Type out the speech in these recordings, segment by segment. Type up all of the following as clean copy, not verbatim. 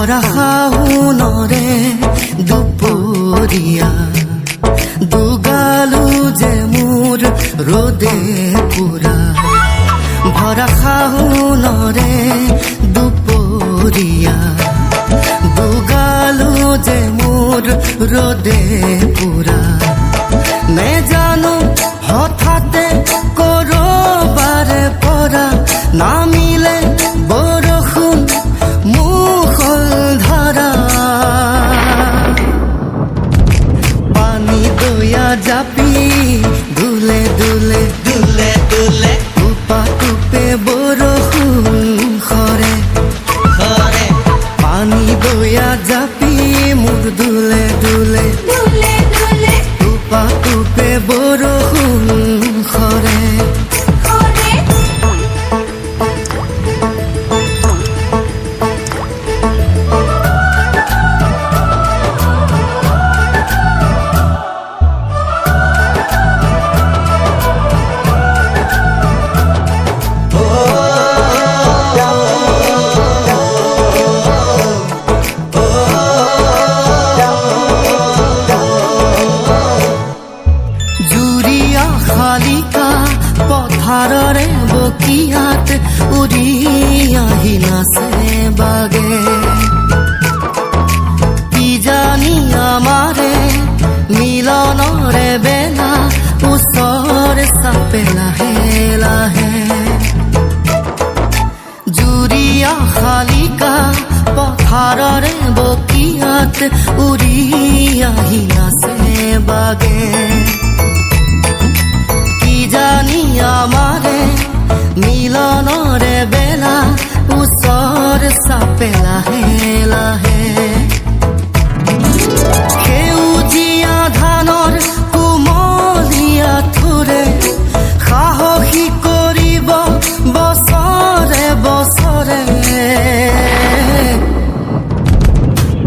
ভৰা শাওনৰে দুপৰীয়া দুগালো যে মোৰ ৰ'দে পুৰা ভৰা শাওনৰে দুপৰীয়া দুগালো যে মোৰ ৰ'দে পুৰা নেজানো হঠাতে কৰবাৰে পৰা নামিলে বৰষুণ মুষলধাৰা পানী দয়া জাপি দুলে দুলে দুলে দুলে টুপা টুপে বৰষুণ সৰে সৰে পানী দয়া জাপি মোৰ দুলে দুলে দুলে দুলে টুপা টুপে বৰষুণ সৰে সৰে জুৰিয়া শালিকা পথাৰৰে বকিয়াত উৰি আহি নাচে বাগে কি জানি আমাৰে মিলনৰে বেলা ওচৰ চাপে লাহে লাহে জুৰিয়া শালিকা পথাৰৰে বকিয়াত উৰি আহি নাচে বাগে কি জানি আমাৰে মিলনৰে বেলা ওচৰ চাপে লাহে লাহে সেউজীয়া ধানৰ কুমলীয়া থোৰে সাহসী কৰিব বছৰে বছৰে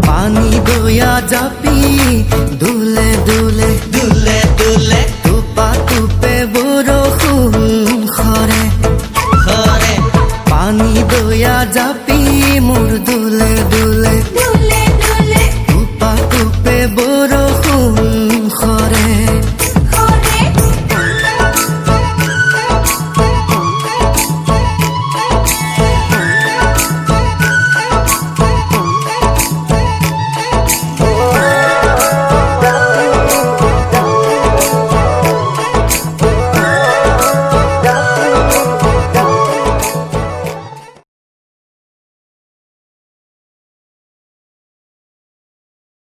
পানী দয়া জাপি